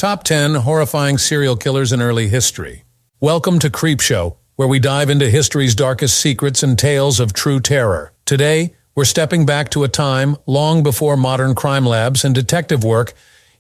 Top 10 Horrifying Serial Killers in Early History. Welcome to Creepshow, where we dive into history's darkest secrets and tales of true terror. Today, we're stepping back to a time long before modern crime labs and detective work,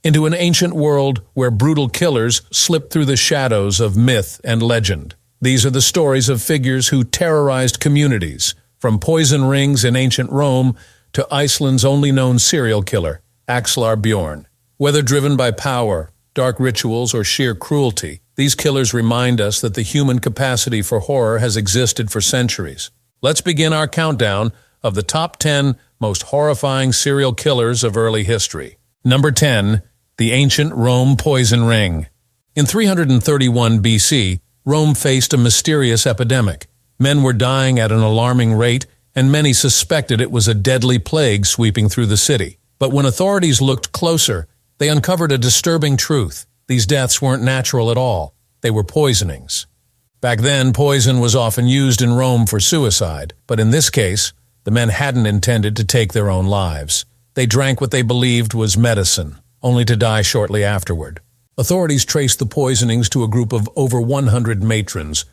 into an ancient world where brutal killers slipped through the shadows of myth and legend. These are the stories of figures who terrorized communities, from poison rings in ancient Rome to Iceland's only known serial killer, Axlar-Bjorn. Whether driven by power, dark rituals, or sheer cruelty, these killers remind us that the human capacity for horror has existed for centuries. Let's begin our countdown of the top 10 most horrifying serial killers of early history. Number 10. The Ancient Rome Poison Ring. In 331 BC, Rome faced a mysterious epidemic. Men were dying at an alarming rate, and many suspected it was a deadly plague sweeping through the city. But when authorities looked closer, they uncovered a disturbing truth. These deaths weren't natural at all. They were poisonings. Back then, poison was often used in Rome for suicide, but in this case, the men hadn't intended to take their own lives. They drank what they believed was medicine, only to die shortly afterward. Authorities traced the poisonings to a group of over 100 matrons,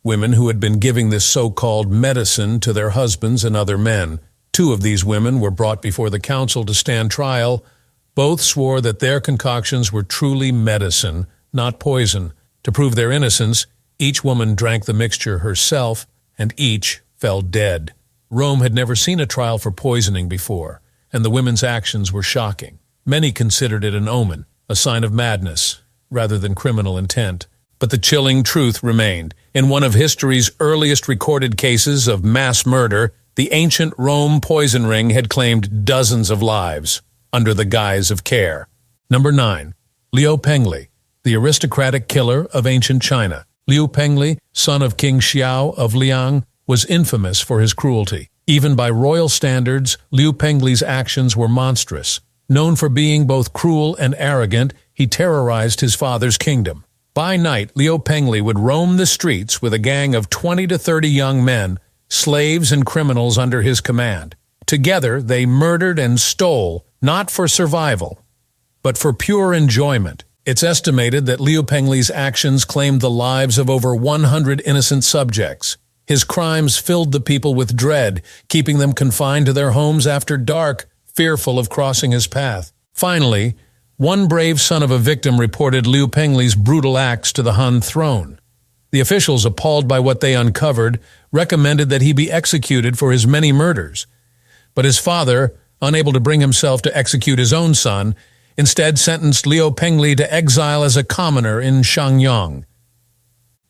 women who had been giving this so-called medicine to their husbands and other men. 2 of these women were brought before the council to stand trial. Both swore that their concoctions were truly medicine, not poison. To prove their innocence, each woman drank the mixture herself, and each fell dead. Rome had never seen a trial for poisoning before, and the women's actions were shocking. Many considered it an omen, a sign of madness, rather than criminal intent. But the chilling truth remained. In one of history's earliest recorded cases of mass murder, the ancient Rome poison ring had claimed dozens of lives, under the guise of care. Number 9. Liu Pengli, the aristocratic killer of ancient China. Liu Pengli, son of King Xiao of Liang, was infamous for his cruelty. Even by royal standards, Liu Pengli's actions were monstrous. Known for being both cruel and arrogant, he terrorized his father's kingdom. By night, Liu Pengli would roam the streets with a gang of 20 to 30 young men, slaves and criminals under his command. Together, they murdered and stole, not for survival, but for pure enjoyment. It's estimated that Liu Pengli's actions claimed the lives of over 100 innocent subjects. His crimes filled the people with dread, keeping them confined to their homes after dark, fearful of crossing his path. Finally, one brave son of a victim reported Liu Pengli's brutal acts to the Han throne. The officials, appalled by what they uncovered, recommended that he be executed for his many murders. But his father, unable to bring himself to execute his own son, instead sentenced Liu Pengli to exile as a commoner in Shangyang.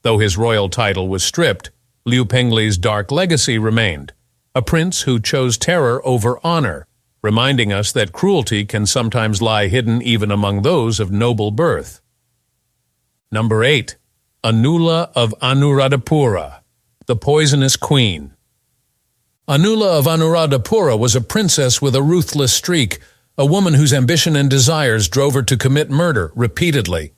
Though his royal title was stripped, Liu Pengli's dark legacy remained, a prince who chose terror over honor, reminding us that cruelty can sometimes lie hidden even among those of noble birth. Number 8. Anula of Auradapura, the Poisonous Queen. Anula of Auradapura was a princess with a ruthless streak, a woman whose ambition and desires drove her to commit murder repeatedly.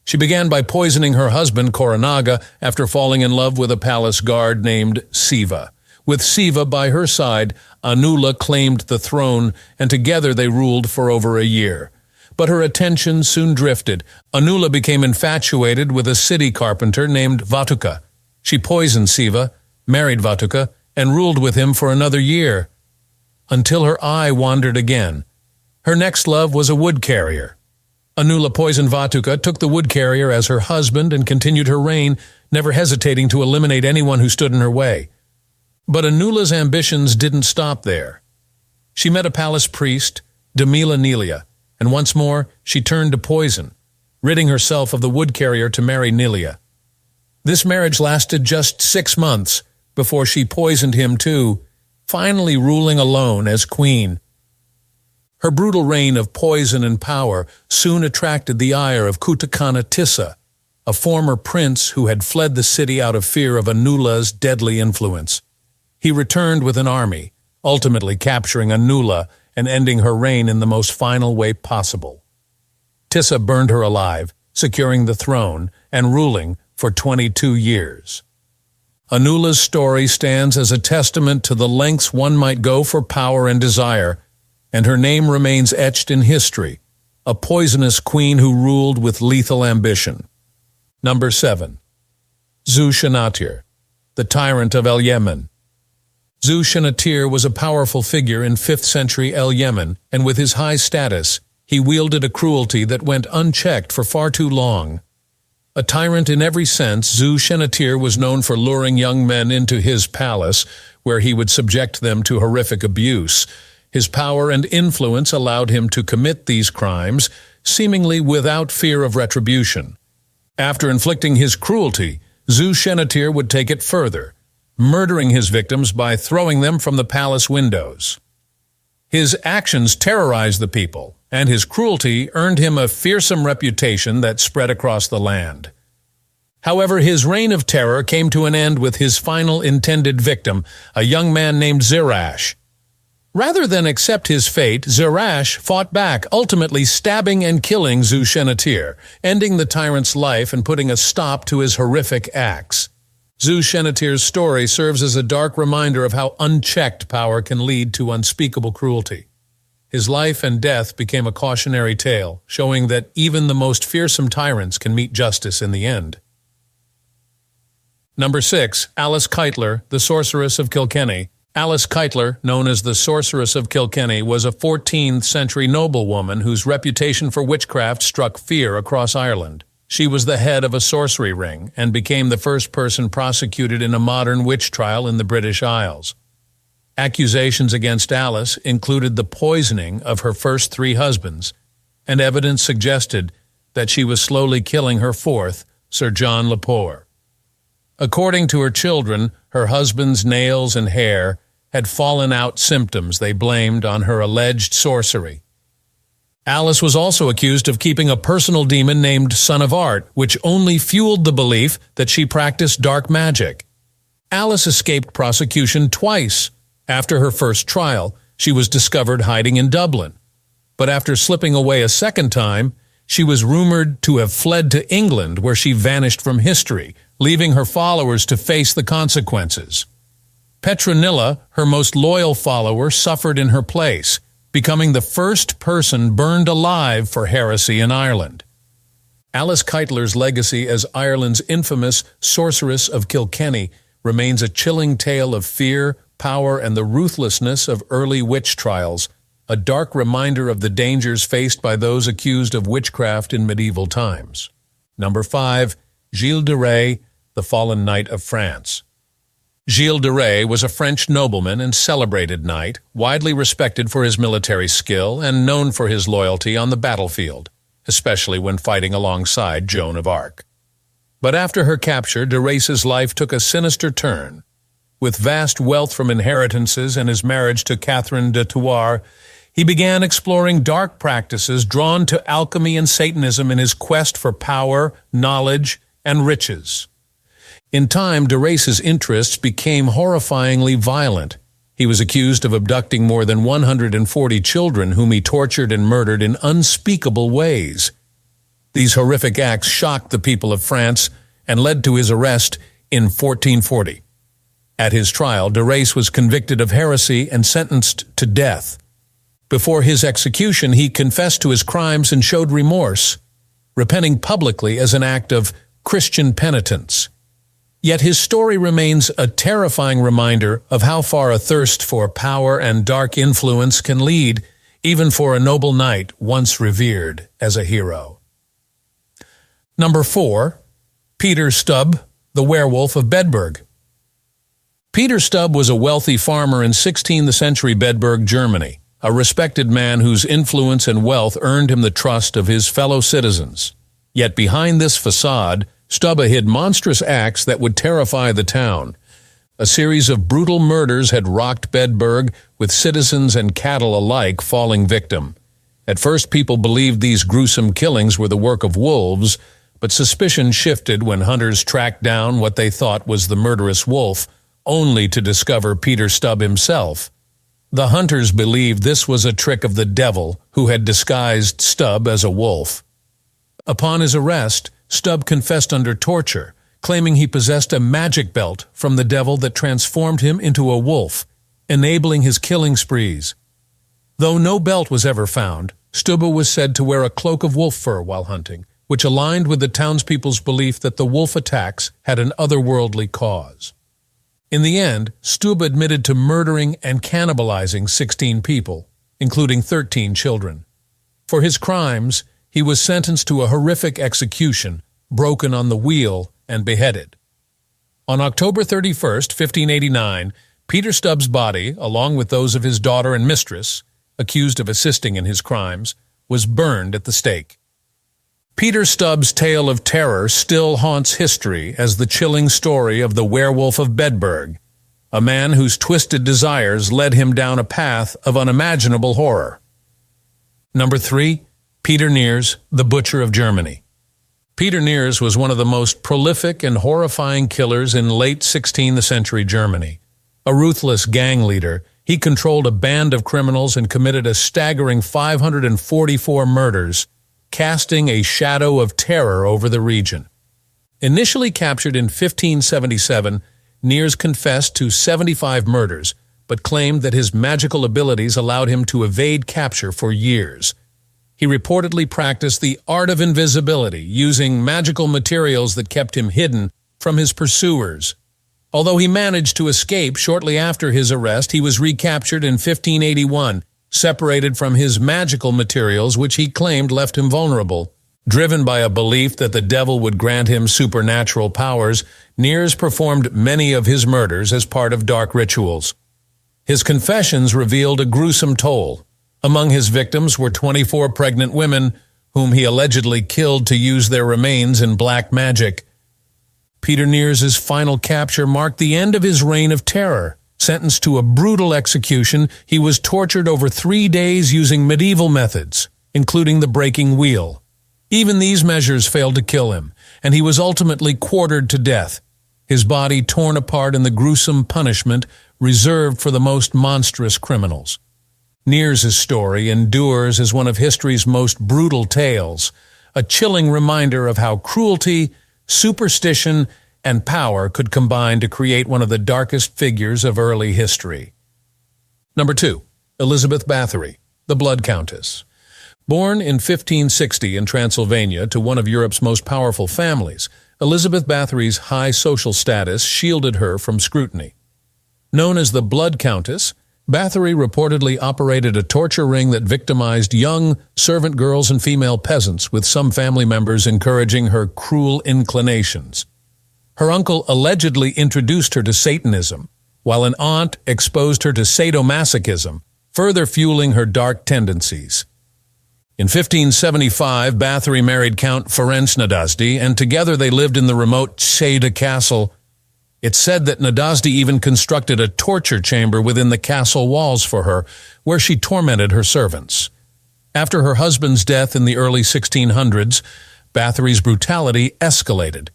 She began by poisoning her husband, Koranaga, after falling in love with a palace guard named Siva. With Siva by her side, Anula claimed the throne, and together they ruled for over a year. But her attention soon drifted. Anula became infatuated with a city carpenter named Vatuka. She poisoned Siva, married Vatuka, and ruled with him for another year, until her eye wandered again. Her next love was a wood carrier. Anula poisoned Vatuka, took the wood carrier as her husband, and continued her reign, never hesitating to eliminate anyone who stood in her way. But Anula's ambitions didn't stop there. She met a palace priest, Damila Nelia, and once more she turned to poison, ridding herself of the wood carrier to marry Nelia. This marriage lasted just 6 months before she poisoned him too, finally ruling alone as queen. Her brutal reign of poison and power soon attracted the ire of Kutakana Tissa, a former prince who had fled the city out of fear of Anula's deadly influence. He returned with an army, ultimately capturing Anula and ending her reign in the most final way possible. Tissa burned her alive, securing the throne and ruling for 22 years. Anula's story stands as a testament to the lengths one might go for power and desire, and her name remains etched in history, a poisonous queen who ruled with lethal ambition. Number 7. Zeus Shen, the tyrant of El Yemen. Zeus Shen was a powerful figure in 5th century El Yemen, and with his high status, he wielded a cruelty that went unchecked for far too long. A tyrant in every sense, Zeus Shen was known for luring young men into his palace, where he would subject them to horrific abuse. His power and influence allowed him to commit these crimes, seemingly without fear of retribution. After inflicting his cruelty, Zeus Shen would take it further, murdering his victims by throwing them from the palace windows. His actions terrorized the people, and his cruelty earned him a fearsome reputation that spread across the land. However, his reign of terror came to an end with his final intended victim, a young man named Zerash. Rather than accept his fate, Zerash fought back, ultimately stabbing and killing Zeus Shen, ending the tyrant's life and putting a stop to his horrific acts. Zeus Shen's story serves as a dark reminder of how unchecked power can lead to unspeakable cruelty. His life and death became a cautionary tale, showing that even the most fearsome tyrants can meet justice in the end. Number 6. Alice Kittler, the Sorceress of Kilkenny. Alice Kittler, known as the Sorceress of Kilkenny, was a 14th century noblewoman whose reputation for witchcraft struck fear across Ireland. She was the head of a sorcery ring and became the first person prosecuted in a modern witch trial in the British Isles. Accusations against Alice included the poisoning of her first 3 husbands, and evidence suggested that she was slowly killing her 4th, Sir John Lepore. According to her children, her husband's nails and hair had fallen out, symptoms they blamed on her alleged sorcery. Alice was also accused of keeping a personal demon named Son of Art, which only fueled the belief that she practiced dark magic. Alice escaped prosecution twice. After her first trial, she was discovered hiding in Dublin. But after slipping away a second time, she was rumored to have fled to England, where she vanished from history, leaving her followers to face the consequences. Petronilla, her most loyal follower, suffered in her place, becoming the first person burned alive for heresy in Ireland. Alice Kittler's legacy as Ireland's infamous Sorceress of Kilkenny remains a chilling tale of fear, power, and the ruthlessness of early witch trials, a dark reminder of the dangers faced by those accused of witchcraft in medieval times. Number 5. Gilles de Rais, the fallen knight of France. Gilles de Rais was a French nobleman and celebrated knight, widely respected for his military skill and known for his loyalty on the battlefield, especially when fighting alongside Joan of Arc. But after her capture, de Rais's life took a sinister turn. With vast wealth from inheritances and his marriage to Catherine de Thouars, he began exploring dark practices, drawn to alchemy and Satanism in his quest for power, knowledge, and riches. In time, de Rais's interests became horrifyingly violent. He was accused of abducting more than 140 children whom he tortured and murdered in unspeakable ways. These horrific acts shocked the people of France and led to his arrest in 1440. At his trial, de Rais was convicted of heresy and sentenced to death. Before his execution, he confessed to his crimes and showed remorse, repenting publicly as an act of Christian penitence. Yet his story remains a terrifying reminder of how far a thirst for power and dark influence can lead, even for a noble knight once revered as a hero. Number 4. Peter Stub, the Werewolf of Bedburg. Peter Stub was a wealthy farmer in 16th century Bedburg, Germany, a respected man whose influence and wealth earned him the trust of his fellow citizens. Yet behind this facade, Stub hid monstrous acts that would terrify the town. A series of brutal murders had rocked Bedburg, with citizens and cattle alike falling victim. At first, people believed these gruesome killings were the work of wolves, but suspicion shifted when hunters tracked down what they thought was the murderous wolf, only to discover Peter Stub himself. The hunters believed this was a trick of the devil, who had disguised Stub as a wolf. Upon his arrest, Stub confessed under torture, claiming he possessed a magic belt from the devil that transformed him into a wolf, enabling his killing sprees. Though no belt was ever found, Stub was said to wear a cloak of wolf fur while hunting, which aligned with the townspeople's belief that the wolf attacks had an otherworldly cause. In the end, Stub admitted to murdering and cannibalizing 16 people, including 13 children. For his crimes, he was sentenced to a horrific execution, broken on the wheel, and beheaded. On October 31st, 1589, Peter Stub's body, along with those of his daughter and mistress, accused of assisting in his crimes, was burned at the stake. Peter Stub's tale of terror still haunts history as the chilling story of the werewolf of Bedburg, a man whose twisted desires led him down a path of unimaginable horror. Number 3. Peter Niers, the Butcher of Germany. Peter Niers was one of the most prolific and horrifying killers in late 16th century Germany. A ruthless gang leader, he controlled a band of criminals and committed a staggering 544 murders, casting a shadow of terror over the region. Initially captured in 1577, Niers confessed to 75 murders, but claimed that his magical abilities allowed him to evade capture for years. He reportedly practiced the art of invisibility, using magical materials that kept him hidden from his pursuers. Although he managed to escape shortly after his arrest, he was recaptured in 1581, separated from his magical materials, which he claimed left him vulnerable. Driven by a belief that the devil would grant him supernatural powers, Niers performed many of his murders as part of dark rituals. His confessions revealed a gruesome toll. Among his victims were 24 pregnant women, whom he allegedly killed to use their remains in black magic. Peter Niers' final capture marked the end of his reign of terror. Sentenced to a brutal execution, he was tortured over 3 days using medieval methods, including the breaking wheel. Even these measures failed to kill him, and he was ultimately quartered to death, his body torn apart in the gruesome punishment reserved for the most monstrous criminals. Niers' story endures as one of history's most brutal tales, a chilling reminder of how cruelty, superstition, and power could combine to create one of the darkest figures of early history. Number 2. Elizabeth Bathory, the Blood Countess. Born in 1560 in Transylvania to one of Europe's most powerful families, Elizabeth Bathory's high social status shielded her from scrutiny. Known as the Blood Countess, Bathory reportedly operated a torture ring that victimized young servant girls and female peasants, with some family members encouraging her cruel inclinations. Her uncle allegedly introduced her to Satanism, while an aunt exposed her to sadomasochism, further fueling her dark tendencies. In 1575, Bathory married Count Ferenc Nadasdy, and together they lived in the remote Ceda castle. It's said that Nadasdy even constructed a torture chamber within the castle walls for her, where she tormented her servants. After her husband's death in the early 1600s, Bathory's brutality escalated,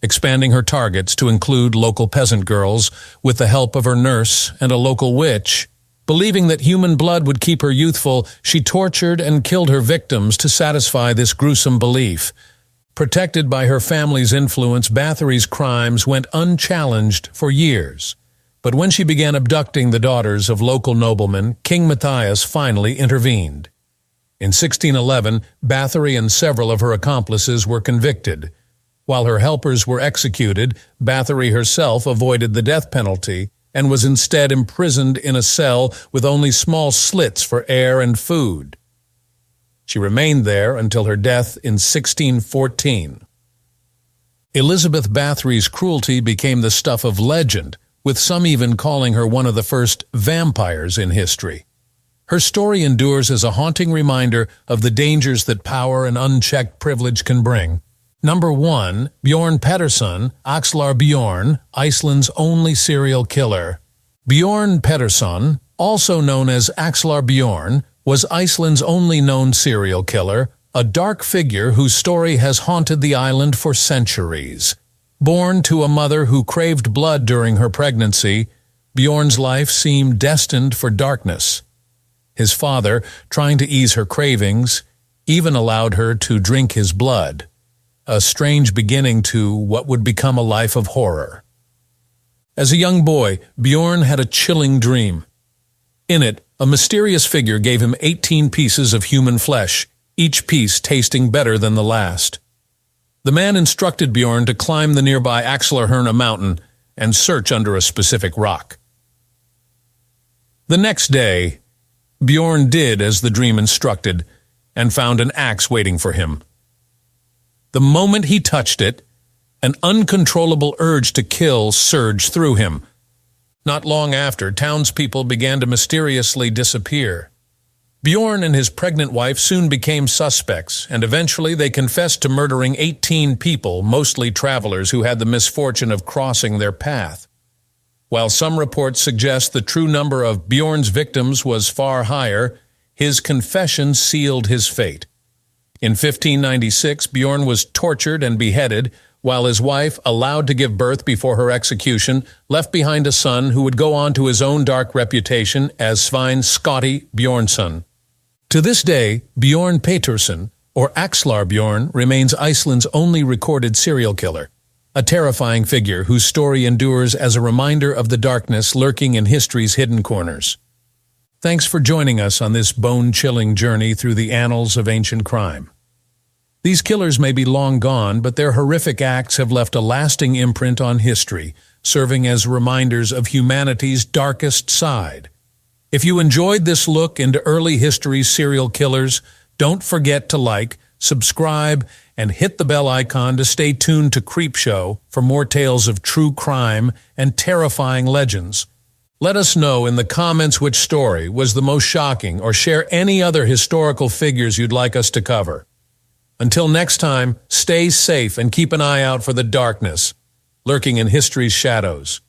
expanding her targets to include local peasant girls with the help of her nurse and a local witch. Believing that human blood would keep her youthful, she tortured and killed her victims to satisfy this gruesome belief. Protected by her family's influence, Bathory's crimes went unchallenged for years. But when she began abducting the daughters of local noblemen, King Matthias finally intervened. In 1611, Bathory and several of her accomplices were convicted. While her helpers were executed, Bathory herself avoided the death penalty and was instead imprisoned in a cell with only small slits for air and food. She remained there until her death in 1614. Elizabeth Bathory's cruelty became the stuff of legend, with some even calling her one of the first vampires in history. Her story endures as a haunting reminder of the dangers that power and unchecked privilege can bring. Number 1. Bjorn Pon, Axlar-Bjorn, Iceland's only serial killer. Bjorn Pon, also known as Axlar-Bjorn, was Iceland's only known serial killer, a dark figure whose story has haunted the island for centuries. Born to a mother who craved blood during her pregnancy, Bjorn's life seemed destined for darkness. His father, trying to ease her cravings, even allowed her to drink his blood. A strange beginning to what would become a life of horror. As a young boy, Bjorn had a chilling dream. In it, A mysterious figure gave him 18 pieces of human flesh, each piece tasting better than the last. The man instructed Bjorn to climb the nearby Axlar-Bjorn mountain and search under a specific rock. The next day, Bjorn did as the dream instructed and found an axe waiting for him. The moment he touched it, an uncontrollable urge to kill surged through him. Not long after, townspeople began to mysteriously disappear. Bjorn and his pregnant wife soon became suspects, and eventually they confessed to murdering 18 people, mostly travelers who had the misfortune of crossing their path. While some reports suggest the true number of Bjorn's victims was far higher, his confession sealed his fate. In 1596, Bjorn was tortured and beheaded, while his wife, allowed to give birth before her execution, left behind a son who would go on to his own dark reputation as Svein Skoti Bjornsson. To this day, Bjorn Peterson, or Axlar-Bjorn, remains Iceland's only recorded serial killer, a terrifying figure whose story endures as a reminder of the darkness lurking in history's hidden corners. Thanks for joining us on this bone-chilling journey through the annals of ancient crime. These killers may be long gone, but their horrific acts have left a lasting imprint on history, serving as reminders of humanity's darkest side. If you enjoyed this look into early history's serial killers, don't forget to like, subscribe, and hit the bell icon to stay tuned to Creepshow for more tales of true crime and terrifying legends. Let us know in the comments which story was the most shocking, or share any other historical figures you'd like us to cover. Until next time, stay safe and keep an eye out for the darkness lurking in history's shadows.